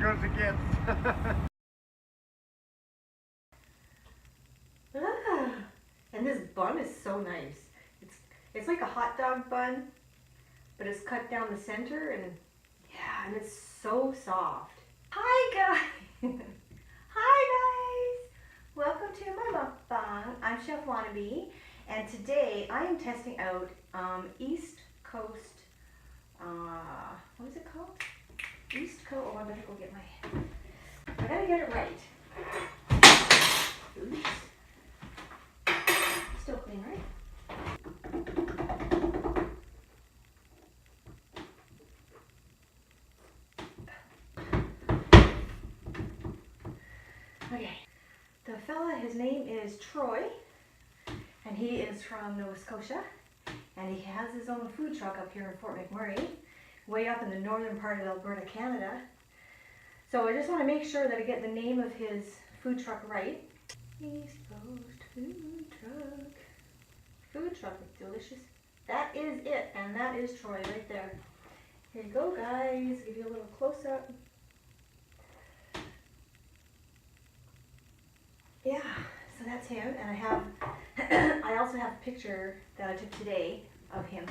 goes the gift. Ah, and this bun is so nice. It's like a hot dog bun, but it's cut down the center, and yeah, and it's so soft. Hi guys! Hi guys! Welcome to my mukbang. I'm Chef Wannabe, and today I am testing out East Coast, what is it called? East Coast, oh I better go get I gotta get it right. Oops. Still clean, right? Okay, the fella, his name is Troy, and he is from Nova Scotia, and he has his own food truck up here in Fort McMurray, way up in the northern part of Alberta, Canada. So I just want to make sure that I get the name of his food truck right. East Coast Food Truck. Food truck, delicious. That is it, and that is Troy right there. Here you go, guys. Give you a little close up. Yeah, so that's him, and I have, I also have a picture that I took today of him.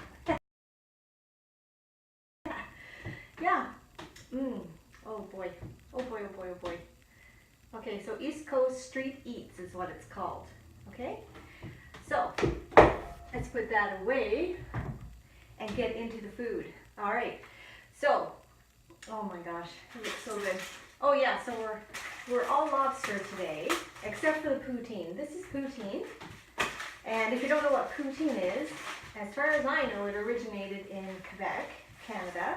Yeah. Oh boy. Oh boy, oh boy, oh boy. Okay, so East Coast Street Eats is what it's called. Okay? So, let's put that away and get into the food. All right. So, oh my gosh, it looks so good. Oh yeah, so we're all lobster today, except for the poutine. This is poutine. And if you don't know what poutine is, as far as I know, it originated in Quebec, Canada.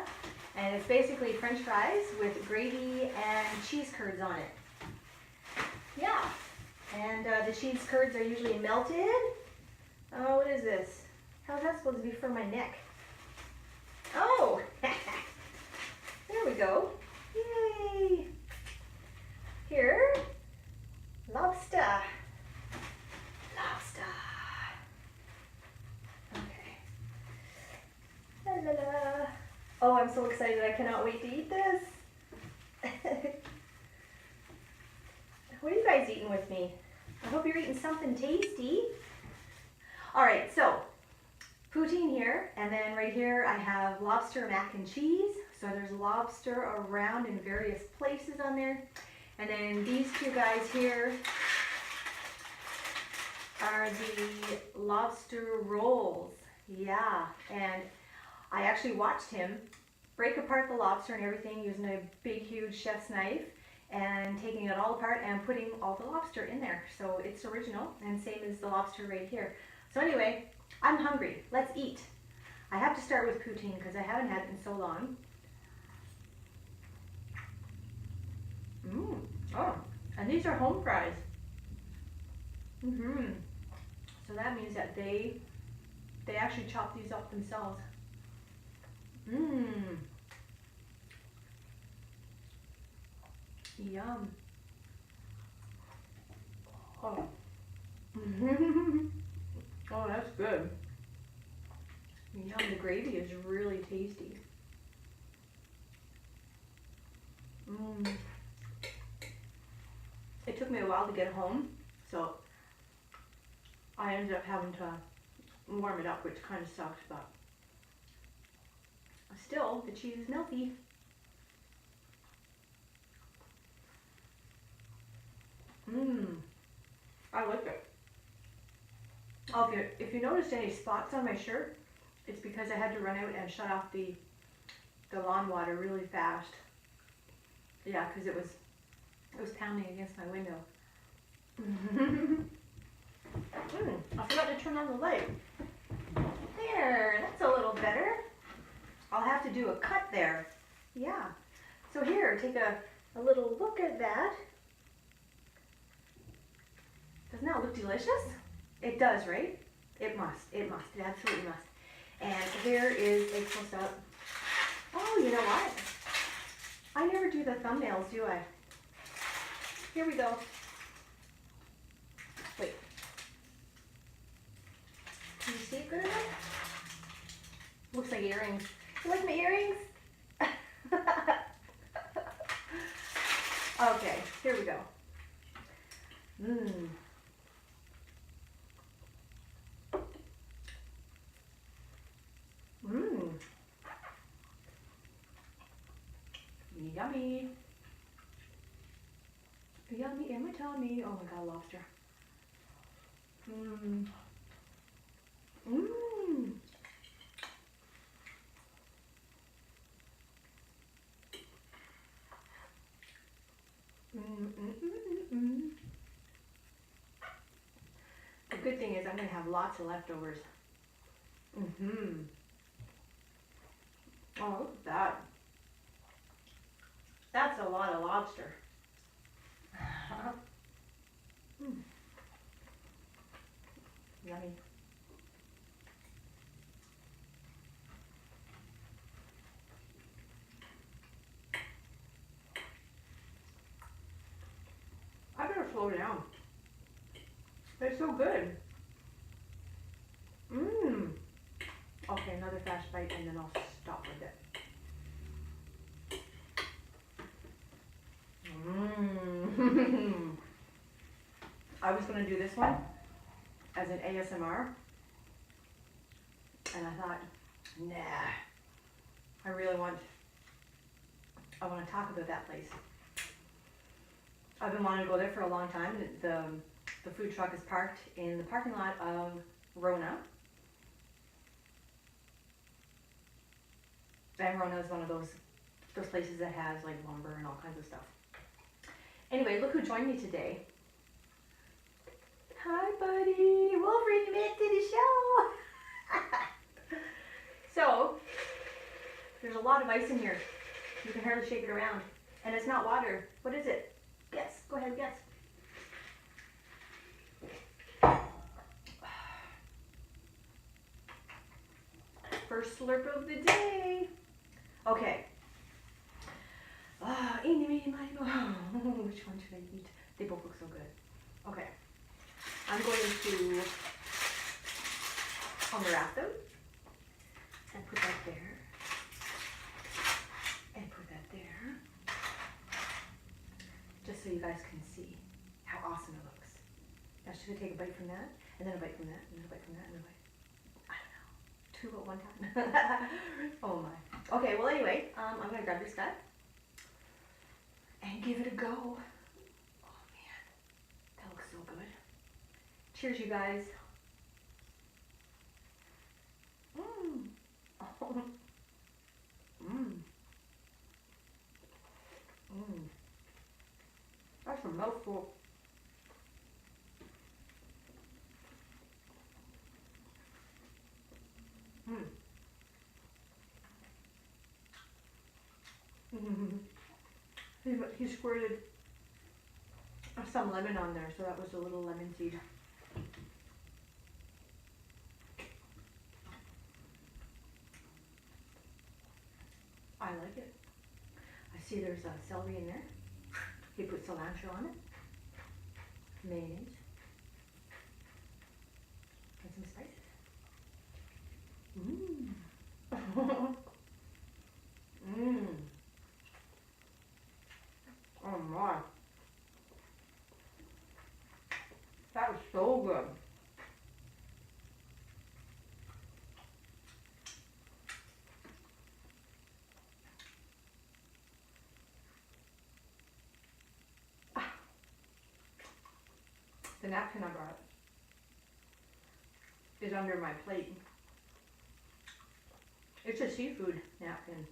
And it's basically French fries with gravy and cheese curds on it. Yeah. And the cheese curds are usually melted. Oh, what is this? How's that supposed to be for my neck? Oh! There we go. Yay! Here, lobster. Lobster. Okay. La la la. Oh, I'm so excited. I cannot wait to eat this. What are you guys eating with me? I hope you're eating something tasty. All right, so poutine here, and then right here I have lobster mac and cheese. So there's lobster around in various places on there. And then these two guys here are the lobster rolls. Yeah, and I actually watched him break apart the lobster and everything using a big, huge chef's knife and taking it all apart and putting all the lobster in there. So it's original, and same as the lobster right here. So anyway, I'm hungry. Let's eat. I have to start with poutine because I haven't had it in so long. Oh, and these are home fries. So that means that they actually chop these up themselves. Yum. Oh. Oh, that's good. Yum, the gravy is really tasty. It took me a while to get home, so I ended up having to warm it up, which kind of sucked, but still, the cheese is melty. I like it. Oh, if you noticed any spots on my shirt, it's because I had to run out and shut off the lawn water really fast. Yeah, because it was pounding against my window. I forgot to turn on the light. There, that's a little better. I'll have to do a cut there. Yeah. So here, take a little look at that. Doesn't that look delicious? It does, right? It must. It must. It absolutely must. And here is a close-up. Oh, you know what? I never do the thumbnails, do I? Here we go. Wait. Can you see it good enough? Looks like earrings. You like my earrings? Okay, here we go. Mmm. Mmm. Yummy. Yummy in my tummy. Oh my god, lobster. Mmm. Mmm. The good thing is I'm going to have lots of leftovers. Mm-hmm. Oh, look at that. That's a lot of lobster. Mm. Yummy. I better slow down. They're so good. Mmm. Okay, another fast bite and then I'll stop with it. Mmm. I was going to do this one as an ASMR. And I thought, nah. I want to talk about that place. I've been wanting to go there for a long time. The food truck is parked in the parking lot of Rona. And Rona is one of those places that has like lumber and all kinds of stuff. Anyway, look who joined me today. Hi, buddy. Wolverine, you made it to the show. So, there's a lot of ice in here. You can hardly shake it around. And it's not water. What is it? Guess. Go ahead, guess. First slurp of the day. Okay. Eeny, meeny, miny, moe. Which one should I eat? They both look so good. Okay. I'm going to unwrap them and put that there. And put that there. Just so you guys can see how awesome it looks. Now should I take a bite from that? And then a bite from that, and then a bite from that, and a bite. I don't know. 2 at one time. Oh my. Okay, well anyway, I'm going to grab this guy and give it a go. Oh man, that looks so good. Cheers, you guys. Mmm. Oh. Mmm. Mmm. That's a mouthful. Mmm. He squirted some lemon on there, so that was a little lemon seed. I like it. I see there's a celery in there. He put cilantro on it, mayonnaise, and some spices. Mmm. Mmm. Oh my. That was so good. The napkin I brought is under my plate. It's a seafood napkin.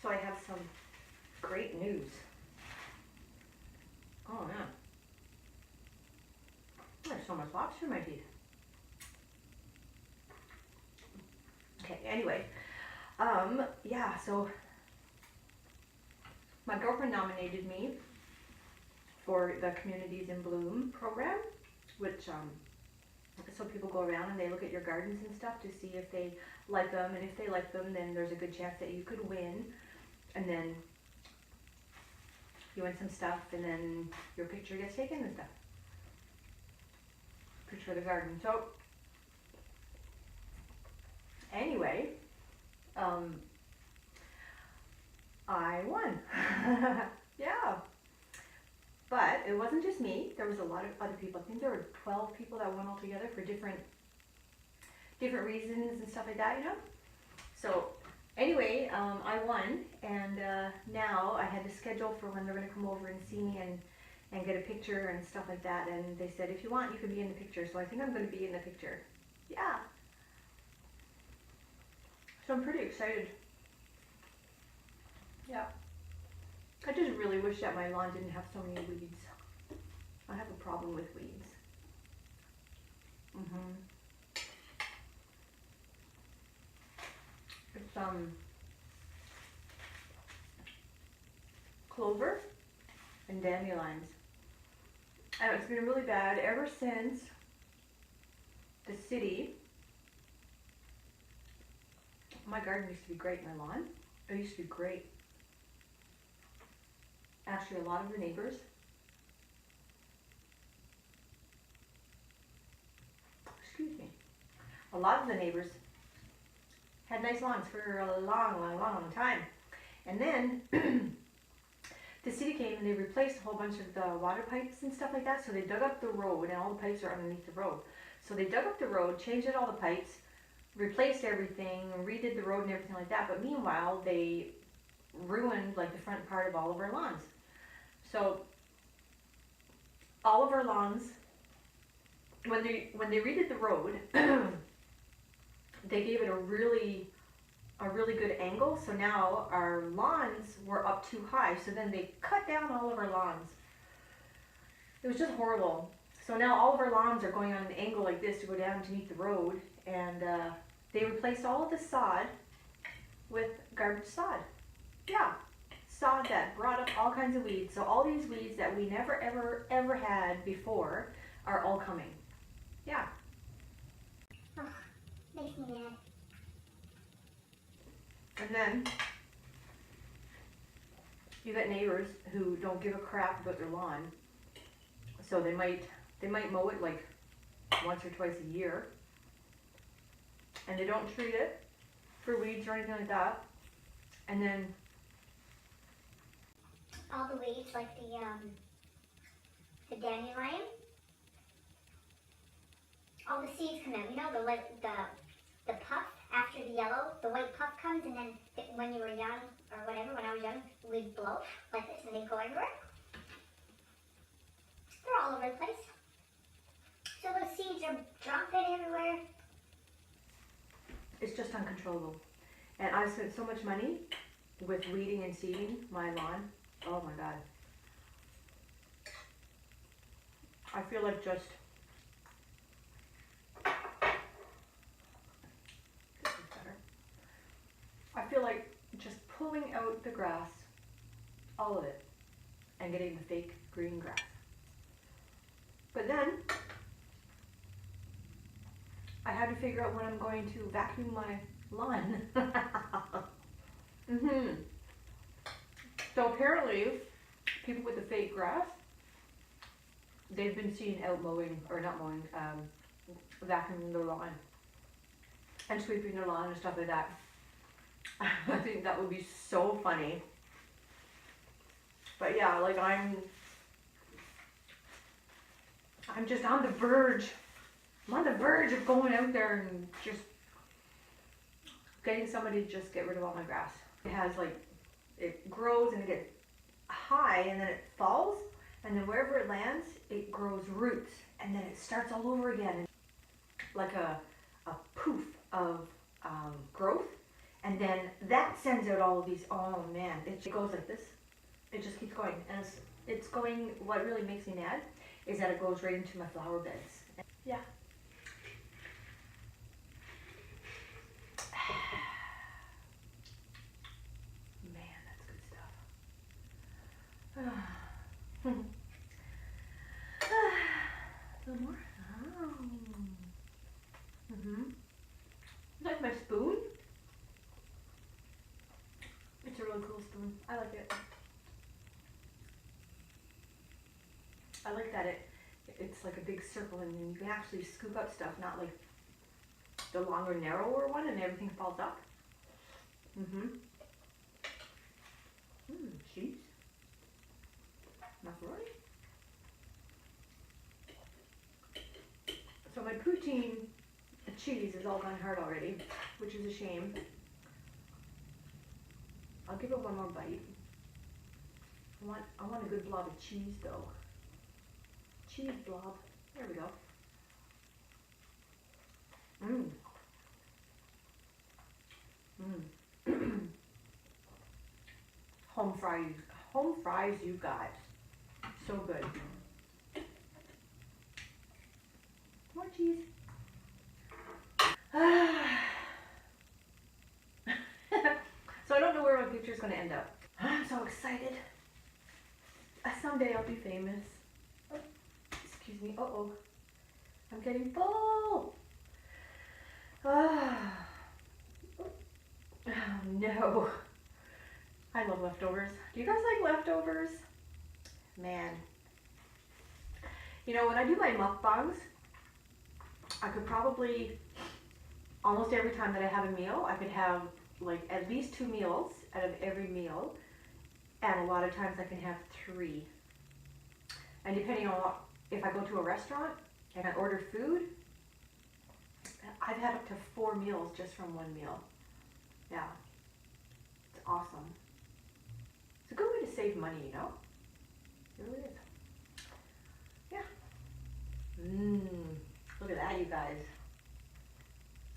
So I have some great news. Oh man. There's so much lobster in my teeth. Okay, anyway. Yeah, so my girlfriend nominated me for the Communities in Bloom program, which so people go around and they look at your gardens and stuff to see if they like them, and if they like them, then there's a good chance that you could win and then you win some stuff, and then your picture gets taken and stuff. Picture of the garden. So anyway, I won. Yeah. But it wasn't just me. There was a lot of other people. I think there were 12 people that won altogether for different reasons and stuff like that, you know? So anyway, I won, and now I had to schedule for when they're going to come over and see me and get a picture and stuff like that. And they said, if you want, you can be in the picture. So I think I'm going to be in the picture. Yeah. So I'm pretty excited. Yeah. I just really wish that my lawn didn't have so many weeds. I have a problem with weeds. It's clover and dandelions. And it's been really bad ever since the city. My garden used to be great, my lawn. It used to be great. Actually, a lot of the neighbors, a lot of the neighbors had nice lawns for a long time. And then the city came and they replaced a whole bunch of the water pipes and stuff like that. So they dug up the road, and all the pipes are underneath the road. So they dug up the road, changed out all the pipes, replaced everything, redid the road and everything like that. But meanwhile, they ruined like the front part of all of our lawns. So all of our lawns, when they redid the road, they gave it a really good angle. So now our lawns were up too high. So then they cut down all of our lawns. It was just horrible. So now all of our lawns are going on an angle like this to go down to meet the road. And they replaced all of the sod with garbage sod. Yeah. Sod that brought up all kinds of weeds. So all these weeds that we never ever had before are all coming. Yeah. Oh, makes me mad. And then you got neighbors who don't give a crap about their lawn. So they might mow it like once or twice a year. And they don't treat it for weeds or anything like that. And then All the weeds, like the dandelion, all the seeds come out. You know, the puff after the yellow, the white puff comes, and then when you were young or whatever, when I was young, we'd blow like this, and they'd go everywhere. They're all over the place. So those seeds are dropping everywhere. it's just uncontrollable. And I've spent so much money with weeding and seeding my lawn. Oh my God. I feel like just, this is better. I feel like just pulling out the grass, all of it, and getting the fake green grass. But then, I had to figure out when I'm going to vacuum my lawn. So apparently, people with the fake grass, they've been seen out mowing, or not mowing, vacuuming their lawn and sweeping their lawn and stuff like that. I think that would be so funny. But yeah, like I'm just on the verge. I'm on the verge of going out there and just getting somebody to just get rid of all my grass. It has like, it grows and it gets high and then it falls, and then wherever it lands, it grows roots, and then it starts all over again. Like a poof of growth, and then that sends out all of these, oh man, it goes like this. It just keeps going, and it's going, what really makes me mad is that it goes right into my flower beds. Yeah. Man, that's good stuff. A little more. Oh. Like my spoon. It's a really really cool spoon. I like it. I like that it's like a big circle and then you can actually scoop up stuff, not like the longer, narrower one and everything falls up. Cheese. Macaroni. So my poutine cheese is all gone hard already, which is a shame. I'll give it one more bite. I want a good blob of cheese though. Cheese blob. There we go. Home fries, you guys. So good. More cheese. So I don't know where my picture is going to end up. I'm so excited. Someday I'll be famous. Oh, excuse me. Uh-oh. I'm getting full. Oh, no. I love leftovers. Do you guys like leftovers? Man. You know, when I do my mukbangs, I could probably, almost every time that I have a meal, I could have like at least 2 meals out of every meal. And a lot of times I can have 3. And depending on what, if I go to a restaurant and I order food, I've had up to 4 meals just from one meal. Yeah. It's awesome. It's a good way to save money, you know? It really is. Yeah. Look at that, you guys.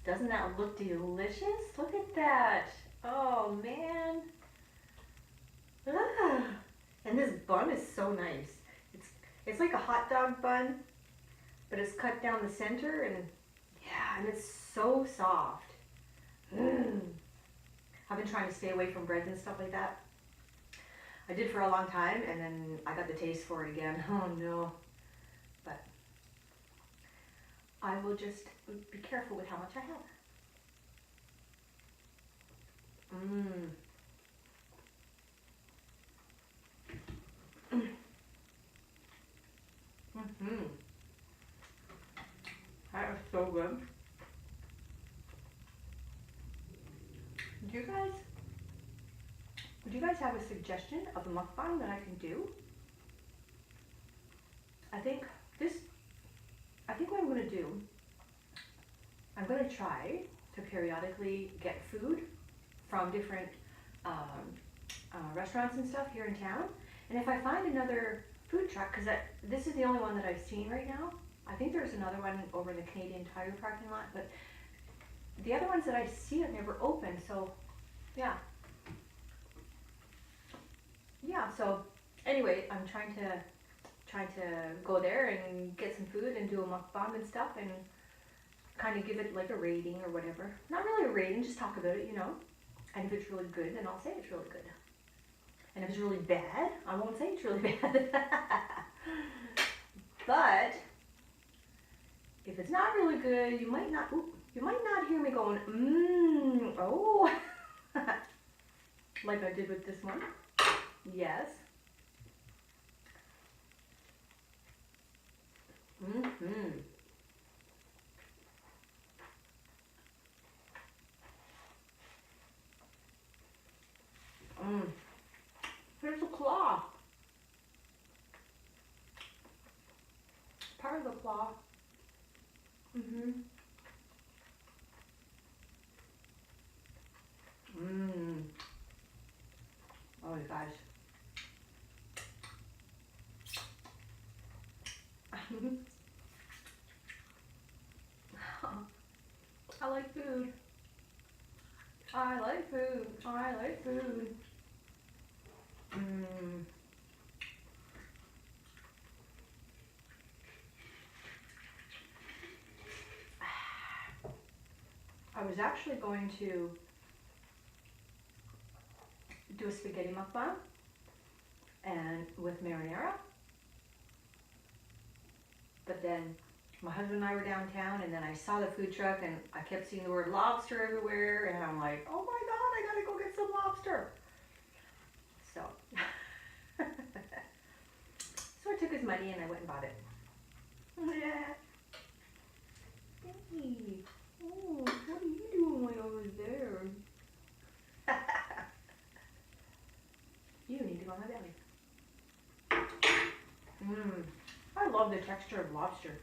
Doesn't that look delicious? Look at that. Oh, man. Ah. And this bun is so nice. It's like a hot dog bun, but it's cut down the center, and yeah, and it's so soft. I've been trying to stay away from breads and stuff like that. I did for a long time, and then I got the taste for it again. Oh no. But I will just be careful with how much I have. That is so good. Do you guys have a suggestion of a mukbang that I can do? I think what I'm going to do, I'm going to try to periodically get food from different restaurants and stuff here in town. And if I find another food truck, because this is the only one that I've seen right now. I think there's another one over in the Canadian Tire parking lot, but the other ones that I see are never open, so yeah. Yeah, so anyway, I'm trying to go there and get some food and do a mukbang and stuff and kind of give it like a rating or whatever. Not really a rating, just talk about it, you know. And if it's really good, then I'll say it's really good. And if it's really bad, I won't say it's really bad. But if it's not really good, you might not hear me going, oh, like I did with this one. Yes. Here's a claw. Part of the claw. Oh, you guys. I like food. I like food. I like food. I was actually going to do a spaghetti mukbang and with marinara, but then my husband and I were downtown, and then I saw the food truck, and I kept seeing the word lobster everywhere, and I'm like, oh my god, I gotta go get some lobster. money and I went and bought it. Yeah. Hey. Oh, what are you doing way over there? You need to go on my belly. I love the texture of lobster.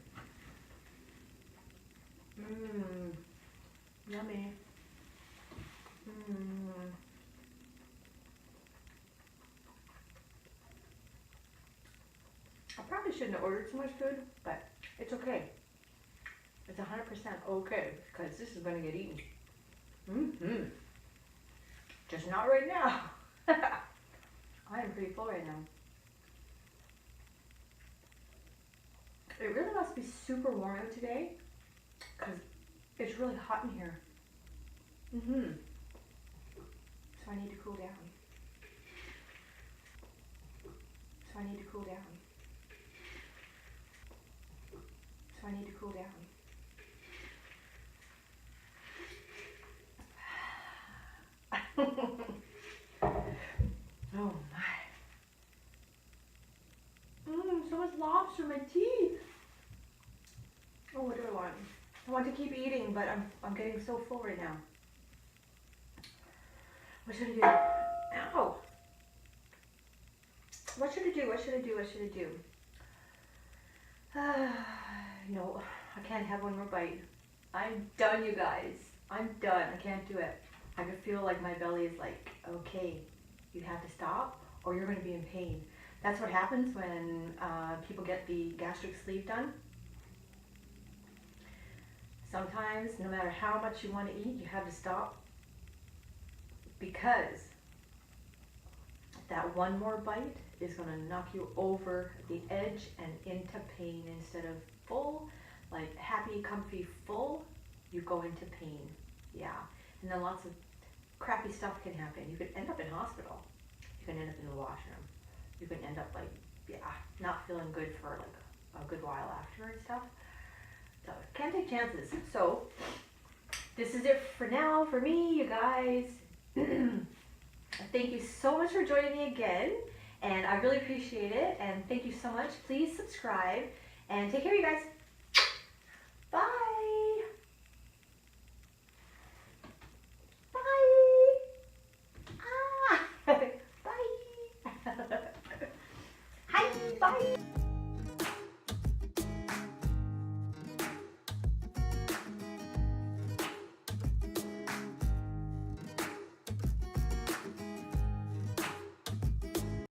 Yummy. I probably shouldn't have ordered so much food, but it's okay. It's 100% okay, because this is going to get eaten. Just not right now. I am pretty full right now. It really must be super warm out today, because it's really hot in here. So I need to cool down. So I need to cool down. So I need to cool down. Oh my. So much lobster in my teeth. Oh, what do I want? I want to keep eating, but I'm getting so full right now. What should I do? Ow. What should I do? What should I do? What should I do? No, I can't have one more bite. I'm done, you guys. I'm done. I can't do it. I can feel like my belly is like, okay, you have to stop or you're going to be in pain. That's what happens when people get the gastric sleeve done. Sometimes, no matter how much you want to eat, you have to stop because that one more bite is going to knock you over the edge and into pain. Instead of full, like happy, comfy, full, you go into pain. Yeah. And then lots of crappy stuff can happen. You could end up in hospital. You can end up in the washroom. You can end up like, not feeling good for like a good while after and stuff. So can't take chances. So this is it for now for me, you guys. Thank you so much for joining me again, and I really appreciate it. And thank you so much. Please subscribe and take care, you guys. Bye. Bye. Ah. Bye. Hi. Bye.